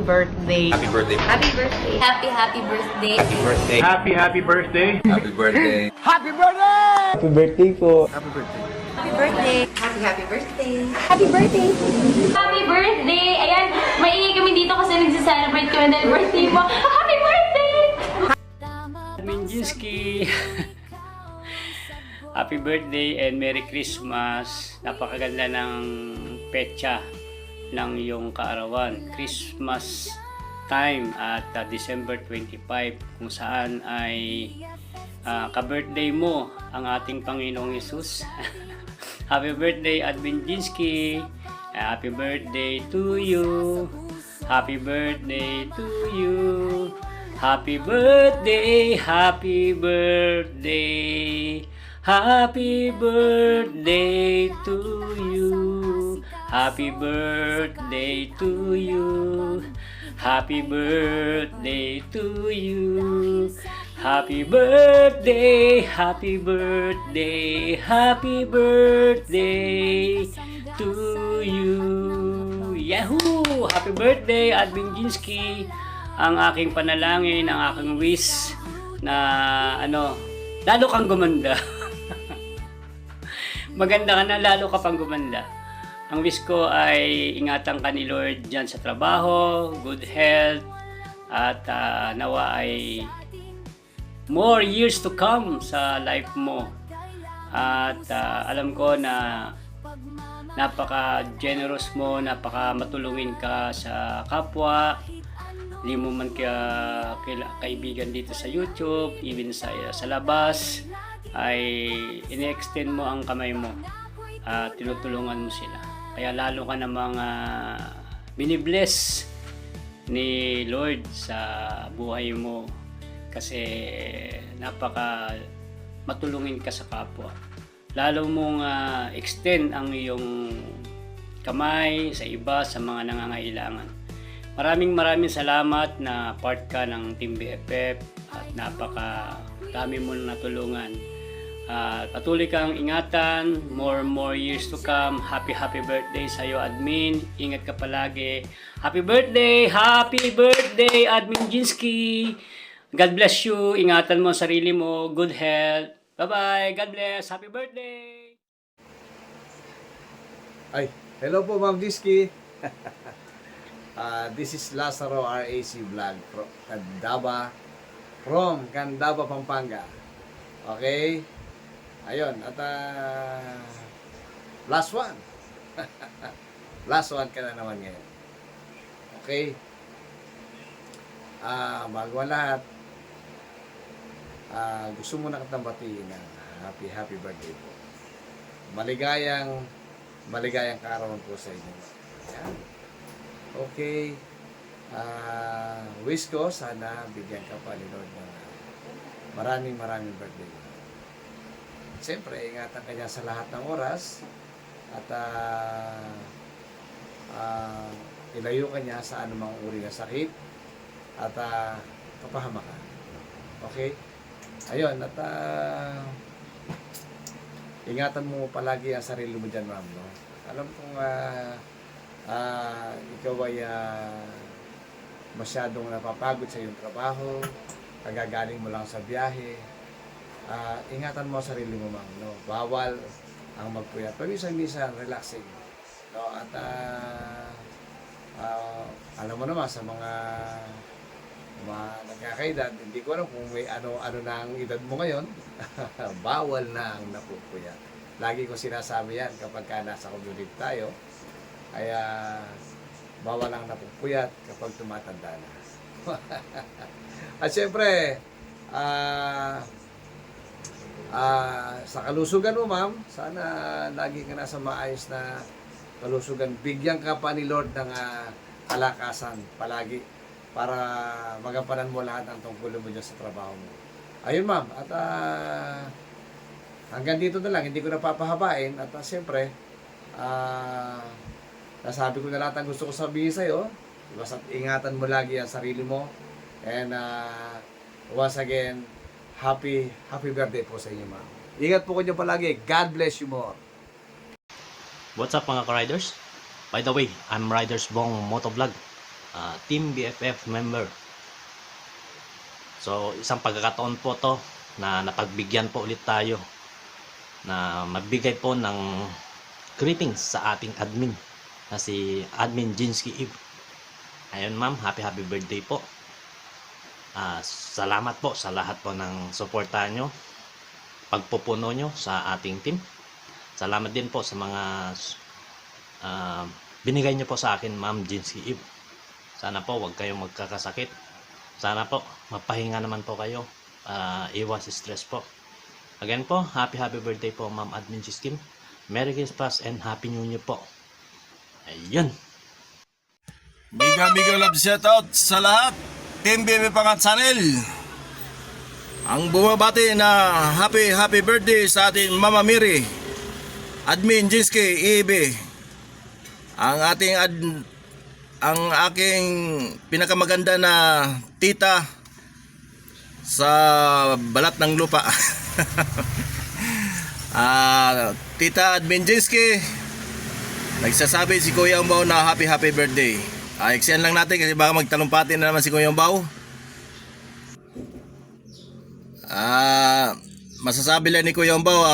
birthday. Happy birthday. Happy birthday. Happy birthday. Happy birthday. Happy birthday. Happy birthday. Happy birthday po. Happy birthday. Happy birthday. Happy birthday. Happy birthday. Happy birthday. Ayan, maingay kami dito kasi nagsa-celebrate kami dahil birthday mo. Happy birthday! Minjinsky! Happy birthday and Merry Christmas! Napakaganda ng petsa ng iyong kaarawan. Christmas time at December 25 kung saan ay ka-birthday mo ang ating Panginoong Hesus. Happy birthday Admin Jinsky! Happy birthday to you! Happy birthday to you! Happy birthday! Happy birthday! Happy birthday to you! Happy birthday to you! Happy birthday to you! Happy birthday! Happy birthday! Happy birthday to you! Yahoo! Happy birthday, Admin Jinsky! Ang aking panalangin, ang aking wish na lalo kang gumanda. Maganda ka na, lalo ka pang gumanda. Ang wish ko ay ingatan ka ni Lord dyan sa trabaho, good health, at nawa ay more years to come sa life mo. At alam ko na napaka-generous mo, napaka-matulungin ka sa kapwa. Hindi mo man kaibigan dito sa YouTube, even sa labas, ay ini-extend mo ang kamay mo at tinutulungan mo sila. Kaya lalo ka namang binibless ni Lord sa buhay mo kasi napaka matulungin ka sa kapwa. Lalo mong extend ang iyong kamay sa iba, sa mga nangangailangan. Maraming salamat na part ka ng Team BFF at napaka dami mo natulungan. Patuloy kang ingatan, more years to come. Happy birthday sa iyo, Admin. Ingat ka palagi. Happy birthday Admin Jinsky. God bless you. Ingatan mo ang sarili mo. Good health. Bye-bye. God bless. Happy birthday. Ay, hello po Ma'am Jinsky. This is Lazaro RAC Vlog from Candaba, Pampanga. Okay? Ayun, at last one. Last one ka na naman ngayon. Okay? Bago ang lahat, gusto mo na kitang batiin ng happy birthday po. Maligayang kaarawan po sa inyo. Ayan. Okay. Wish ko sana bigyan ka pa ni Lord ng maraming birthday. Siyempre, ingatan ka niya sa lahat ng oras at ilayo ka niya sa anumang uri ng sakit at kapahamakan. Okay? Ayun, at ingatan mo palagi ang sarili mo dyan, ma'am. No? Alam kong ikaw ay masyadong napapagod sa iyong trabaho, kagagaling mo lang sa biyahe. Ingatan mo ang sarili mo, ma'am. No? Bawal ang magpuyat. Paminsan-minsan, relaxing. No? At alam mo naman, sa mga nagkakaedad, hindi ko alam kung may ano na ang edad mo ngayon, bawal na ang napupuyat. Lagi ko sinasabi yan kapag nasa community tayo, kaya bawal ang napupuyat kapag tumatanda na. At syempre, sa kalusugan mo, ma'am, sana lagi ka nasa maayos na kalusugan. Bigyan ka pa ni Lord ng kalakasan palagi para magampanan mo lahat ng tungkulin mo dyan sa trabaho mo. Ayun, ma'am. At hanggang dito na lang. Hindi ko napapahabain. At siyempre, nasabi ko na lahat ang gusto ko sabihin sa'yo. Basta ingatan mo lagi ang sarili mo. And once again, happy birthday po sa inyo, ma'am. Ingat po kayo palagi. God bless you more. What's up mga ka-riders? By the way, I'm Riders Bong Motovlog. Team BFF member. So isang pagkakataon po to na napagbigyan po ulit tayo na magbigay po ng greetings sa ating admin na si Admin Jinsky Eve. Ayun ma'am, happy birthday po. Salamat po sa lahat po ng suportahan nyo, pagpupuno nyo sa ating team. Salamat din po sa mga binigay nyo po sa akin, Ma'am Jinsky Eve. Sana po wag kayong magkakasakit. Sana po mapahinga naman po kayo. Iwas stress po. Again po, happy birthday po Ma'am Admin Jinsky. Merry Christmas and Happy New Year po. Ayun. Biga love shoutout sa lahat. Team BB Pangat Channel. Ang bumabati na happy birthday sa ating Mama Miri, Admin Jinsky Eve. Ang aking pinakamaganda na tita sa balat ng lupa. Tita Admin Jinsky, nagsasabi si Kuya Umbaw na happy birthday. Iksiyan lang natin kasi baka magtalumpati na naman si Kuya Umbaw. Masasabi lang ni Kuya Umbaw,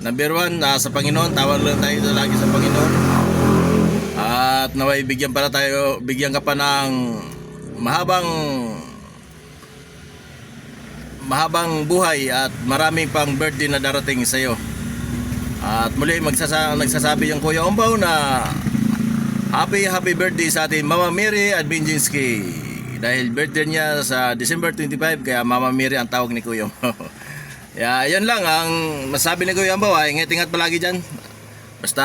number 1, sa Panginoon, tawag lang tayo lagi sa Panginoon. At naway bigyan ka pa ng mahabang buhay at maraming pang birthday na darating sa iyo. At muli nagsasabi yung Kuya Umbaw na happy birthday sa ating Mama Miri Admin Jinsky. Dahil birthday niya sa December 25, kaya Mama Miri ang tawag ni Kuya Umbaw. Yan lang ang masabi ni Kuya Umbaw. Ingat palagi dyan. Basta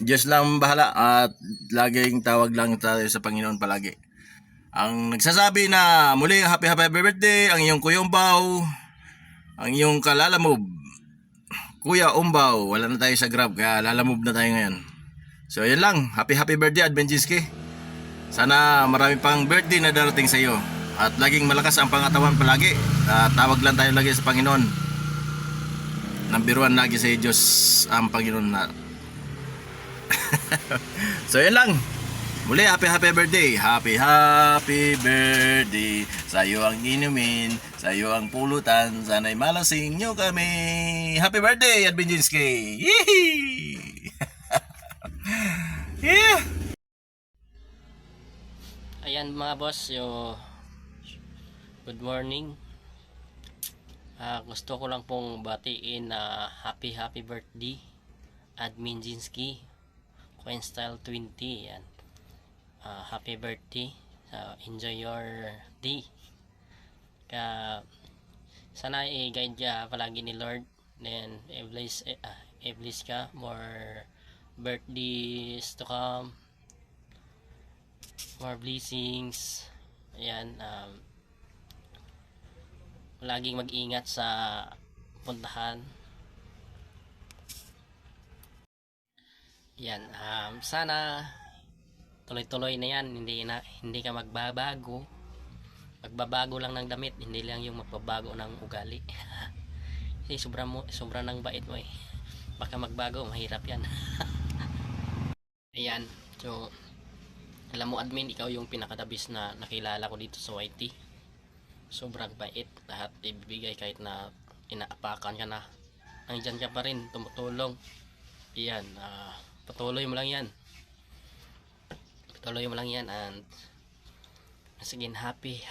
Diyos lang bahala at laging tawag lang tayo sa Panginoon palagi. Ang nagsasabi na muli happy birthday ang iyong Kuya Umbaw, ang iyong kalalamob Kuya Umbaw. Wala na tayo sa Grab kaya lalamob na tayo ngayon. So yan lang, happy birthday Admin Jinsky. Sana marami pang birthday na darating sa iyo at laging malakas ang pangatawan palagi. Tawag lang tayo lagi sa Panginoon. Number 1 lagi sa Diyos ang Panginoon na. So yan lang. Muli happy birthday. Happy birthday. Sa iyo ang inumin, sa iyo ang pulutan. Sana'y malasing nyo kami. Happy birthday Admin Jinsky. Yee! Yeah. Ayan mga boss, good morning. Gusto ko lang pong batiin na happy birthday Admin Jinsky Coin Style 20. Yan. Happy birthday. Enjoy your day. Sana i-guide ka palagi ni Lord. Then i-bless ka more birthdays to come, more blessings. Ayan, laging mag-ingat sa puntahan. Yan, sana tuloy-tuloy na yan, hindi ka magbabago lang ng damit, hindi lang yung magbabago ng ugali. Kasi sobra ng bait mo baka magbago, mahirap yan. Ayan, so alam mo admin, ikaw yung pinakatabis na nakilala ko dito sa YT. Sobrang bait, lahat ibibigay kahit na inaapakan ka na, nandiyan ka pa rin, tumutulong. Ayan, patuloy mo lang yan, and once again, happy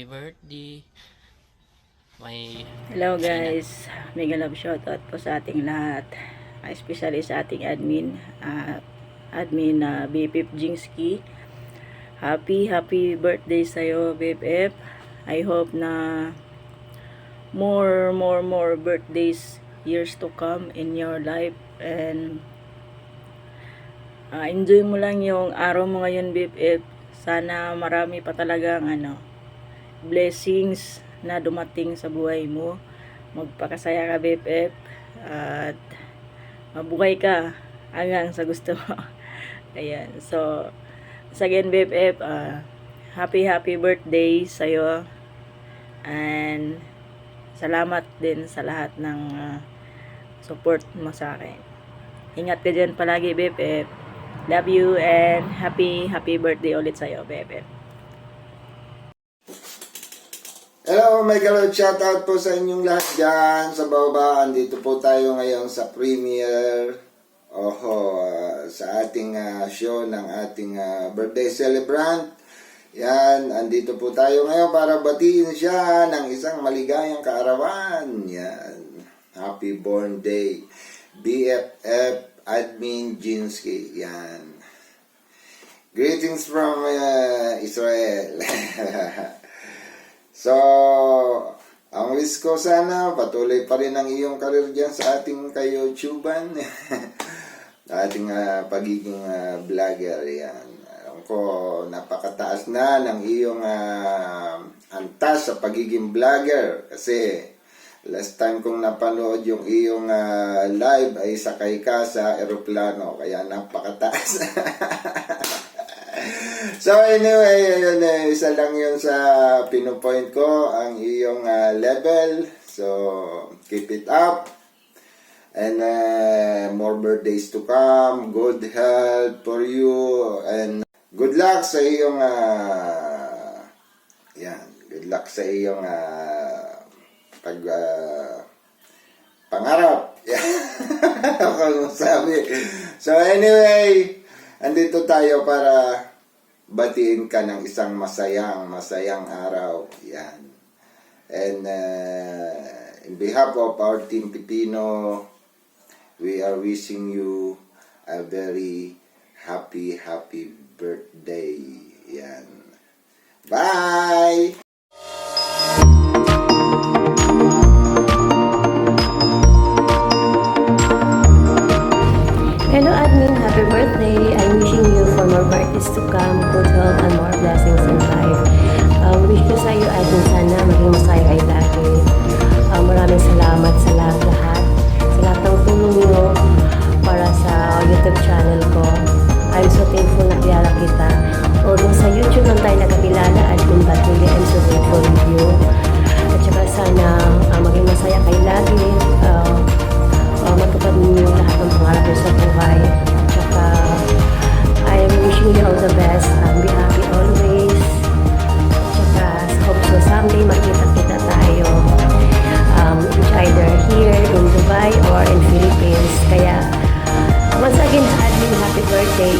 birthday. Hello guys, mega love shoutout po sa ating lahat, especially sa ating admin BFF Jinsky. Happy birthday sa'yo BFF. I hope na more birthdays, years to come in your life, and enjoy mo lang yung araw mo ngayon BFF. Sana marami pa talagang blessings na dumating sa buhay mo. Magpakasaya ka BFF at mabuhay ka hanggang sa gusto mo. Ayan, so again BFF, happy birthday sa'yo, and salamat din sa lahat ng support mo sa akin. Ingat ka dyan palagi BFF. Love you and happy birthday ulit sa'yo, Bebe. Hello, may galot shoutout po sa inyong lahat dyan sa baba. Andito po tayo ngayon sa premiere sa ating show ng ating birthday celebrant. Yan, andito po tayo ngayon para batiin siya ng isang maligayang kaarawan. Yan, happy born day. BFF Admin Jinsky. Yan. Greetings from Israel. So, ang wish ko sana, patuloy pa rin ang iyong career dyan sa ating ka-YouTubean. ating pagiging vlogger. Yan. Alam ko, napakataas na ng iyong antas sa pagiging vlogger. Kasi, last time kong napanood yung iyong live ay sakay ka sa eroplano. Kaya napakataas. So anyway, ayun, isa lang yun sa pinopoint ko, ang iyong level. So, keep it up. And more birthdays to come. Good health for you. And good luck sa iyong good luck sa iyong pangarap. Ako sabi. So anyway, andito tayo para batiin ka ng isang masayang araw. Yan. And in behalf of our Team Pipino, we are wishing you a very happy birthday. Yan. Bye! Hello admin, happy birthday. I'm wishing you for more birthdays to come, good health and more blessings in life. Wish ko sa iyo admin, sana maging masaya kayo lagi. Maraming salamat sa lahat sa lahat ng tulong niyo para sa YouTube channel ko. I'm so thankful na kilala kita. Although sa YouTube lang tayo nakakilala admin, but really I'm so thankful with you. At saka sana maging masaya kayo lagi. Matupad ninyo lahat ng pangarap nyo sa buhay. At saka, I'm wishing you all the best. Be happy always. At saka, hope so someday makita-kita tayo. Either here in Dubai or in Philippines. Kaya, once again, admin, happy birthday.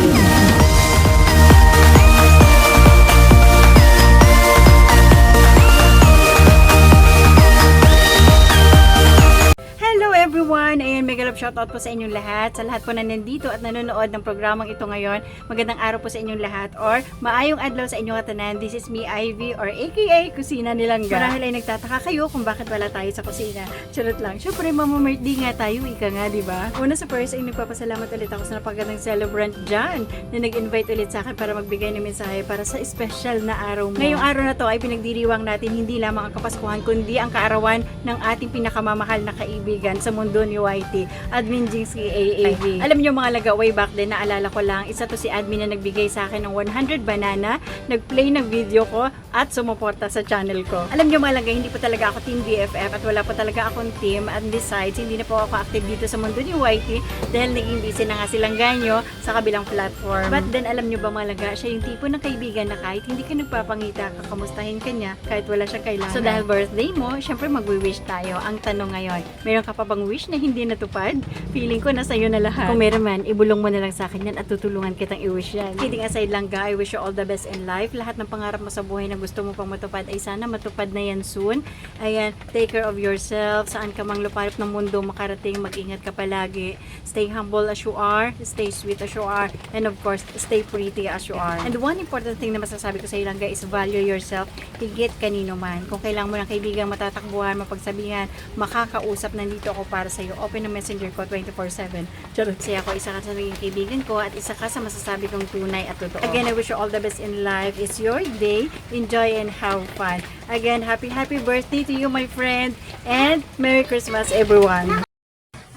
Everyone, ayan, mega love shoutout po sa inyong lahat, sa lahat po na nandito at nanonood ng programang ito ngayon. Magandang araw po sa inyong lahat or maayong adlaw sa inyong katanan. This is me, Ivy, or aka Kusina Nilangga. Marahil ay nagtataka kayo kung bakit wala tayo sa kusina. Charot lang. Syempre, mama-birthday nga tayo, ika nga, diba? Una sa first ay nagpapasalamat ulit ako sa napagandang celebrant dyan na nag-invite ulit sa akin para magbigay ng mensahe para sa special na araw mo. Ngayong araw na to ay pinagdiriwang natin hindi lamang ang Kapaskuhan kundi ang kaarawan ng ating pinakamamahal na kaibigan sa mundo ni YT, Admin Jinsky AAV. Alam niyo mga laga, way back then, naalala ko lang, isa to si admin na nagbigay sa akin ng 100 banana, nag-play ng video ko, at sumuporta sa channel ko. Alam niyo mga laga, hindi po talaga ako team BFF at wala po talaga akong team, and besides, hindi na po ako active dito sa mundo ni YT dahil naging busy na nga silang ganyo sa kabilang platform. But then, alam niyo ba mga laga, siya yung tipo ng kaibigan na kahit hindi ka nagpapangita, kakamustahin ka niya kahit wala siyang kailangan. So dahil birthday mo, syempre mag-wish tayo. Ang tanong ngayon, meron ka pa bang wish na hindi natupad? Feeling ko nasa iyo na lahat. Kung meron man, ibulong mo na lang sa akin yan at tutulungan kitang i-wish yan. Kidding aside lang ga, I wish you all the best in life. Lahat ng pangarap mo sa buhay na gusto mo pang matupad ay sana matupad na yan soon. Ayan, take care of yourself. Saan ka mang luparip ng mundo makarating, mag-ingat ka palagi. Stay humble as you are, stay sweet as you are, and of course, stay pretty as you are. And one important thing na masasabi ko sa iyo lang ga is value yourself higit kanino man. Kung kailangan mo ng kaibigan, matatakbuhan, mapagsabihan, makakausap, nandito ako para sa iyo. Open ang messenger ko 24/7. Charot. Kasi ako isa ka sa naging kaibigan ko at isa ka sa masasabi kong tunay at totoo. Again, I wish you all the best in life. It's your day. Enjoy and have fun. Again, happy birthday to you, my friend. And Merry Christmas, everyone.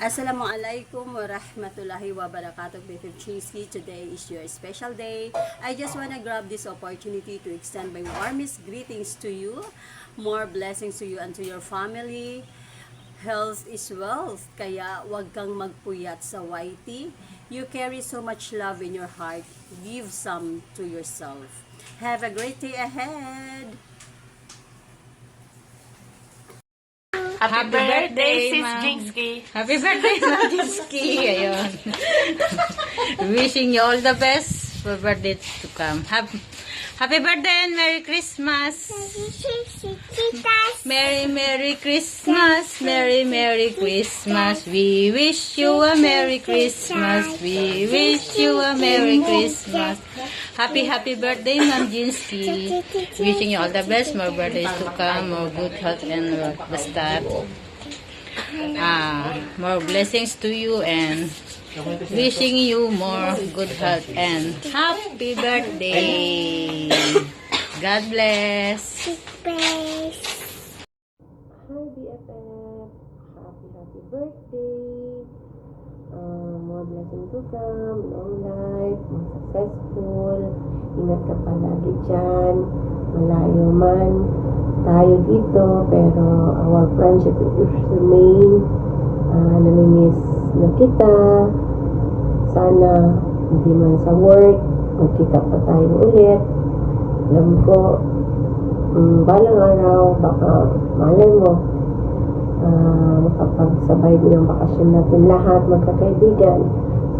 Assalamualaikum warahmatullahi wabarakatuh, BFF Jinsky. Today is your special day. I just want to grab this opportunity to extend my warmest greetings to you. More blessings to you and to your family. Health is wealth, kaya wag kang magpuyat sa YT. You carry so much love in your heart. Give some to yourself. Have a great day ahead! Happy birthday, Sis Ma'am. Jinxky. Happy birthday, Ma'am Jinsky. Ayun. Wishing you all the best for birthday to come. Happy birthday and Merry Christmas. Merry Christmas. Merry Christmas. We wish you a Merry Christmas. We wish you a Merry Christmas. Happy birthday, Ma'am Jinsky. Wishing you all the best, more birthdays to come, more good health and basta. More blessings to you and wishing you more good health and happy birthday. God bless. Hi BFF, happy birthday. More blessing to come, long life, more successful. Ingat ka palagi dyan. Malayo man tayo dito, pero our friendship will remain. Namimiss na kita. Sana hindi man sa work, magkita pa tayo ulit. Alam ko, balang araw, baka malay mo, makapagsabay din ang bakasyon natin lahat, magkakaibigan.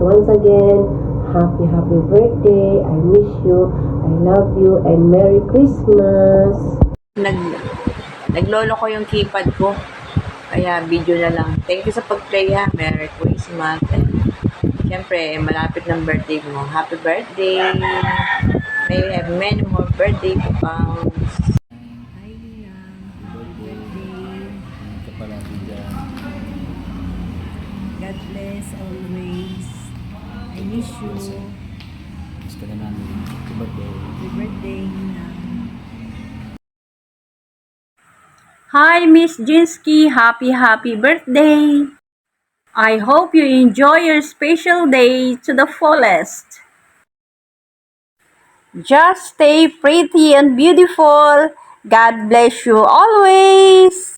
So once again, happy birthday. I miss you, I love you, and Merry Christmas. Naglolo ko yung keypad ko. Kaya video na lang. Thank you sa pag-play ha. Merry Christmas. And syempre, malapit ng birthday mo. Happy birthday. May you have many more birthday pounds. Hi, happy birthday. God bless always. I miss you. Gusto na namin. Happy birthday. Happy birthday. Hi, Miss Jinsky. Happy birthday. I hope you enjoy your special day to the fullest. Just stay pretty and beautiful. God bless you always.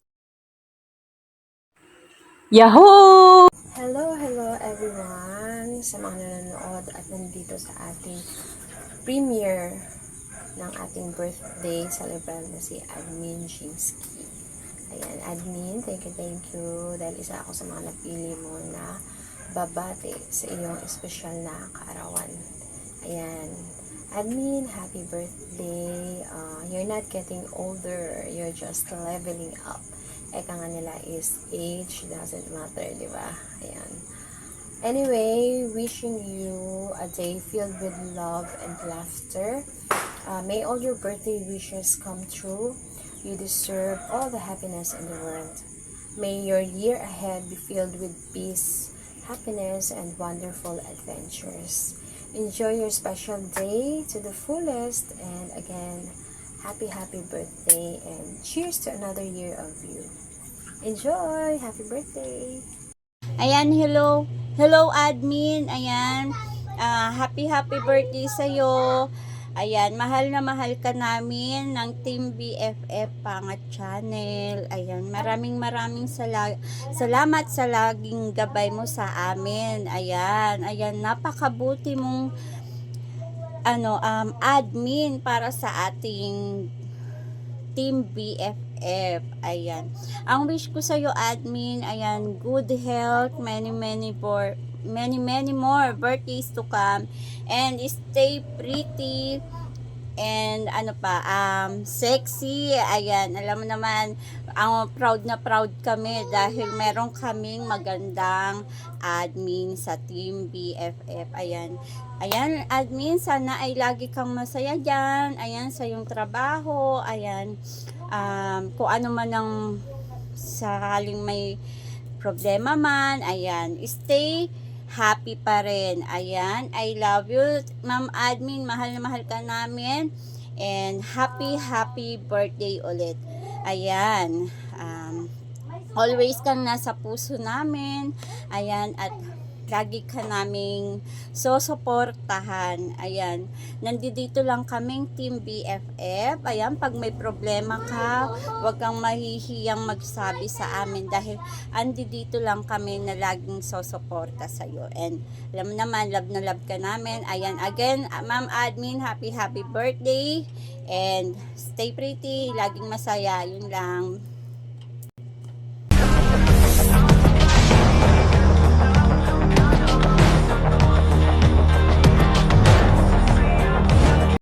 Yahoo! Hello everyone sa mga nanonood at nandito sa ating premiere ng ating birthday celebrant na si Admin Jinsky. Ayan, Admin, thank you dahil isa ako sa mga napili mo na babati sa iyong espesyal na kaarawan. Ayan, Admin, happy birthday. You're not getting older, you're just leveling up. Eka nga nila is age doesn't matter, di ba? Ayan. Anyway, wishing you a day filled with love and laughter. May all your birthday wishes come true. You deserve all the happiness in the world. May your year ahead be filled with peace, happiness, and wonderful adventures. Enjoy your special day to the fullest, and again, happy birthday, and cheers to another year of you. Enjoy! Happy birthday! Ayan, hello. Hello, Admin. Ayan. Happy birthday sa'yo. Ayan, mahal na mahal ka namin ng Team BFF Pangat Channel. Ayan, maraming salamat sa laging gabay mo sa amin. Ayan, napakabuti mong admin para sa ating Team BFF. Ayan. Ang wish ko sa iyo, admin, ayan, good health, many more birthdays to come, and stay pretty and sexy. Ayan, alam mo naman, proud na proud kami dahil meron kaming magandang admin sa Team BFF. Ayan, admin, sana ay lagi kang masaya dyan. Ayan, sa iyong trabaho. Ayan, kung ano man ang sakaling may problema man, ayan, stay happy pa rin. Ayan, I love you, Ma'am Admin. Mahal na mahal ka namin. And happy birthday ulit. Ayan, always kang nasa puso namin. Ayan, at lagi ka naming susuportahan. Ayan, nandito lang kaming Team BFF. Ayan, pag may problema ka, huwag kang mahihiyang magsabi sa amin dahil andito lang kami na laging susuporta sa'yo. And alam mo naman, love na love ka namin. Ayan, again, Ma'am Admin, happy birthday. And stay pretty, laging masaya, yun lang.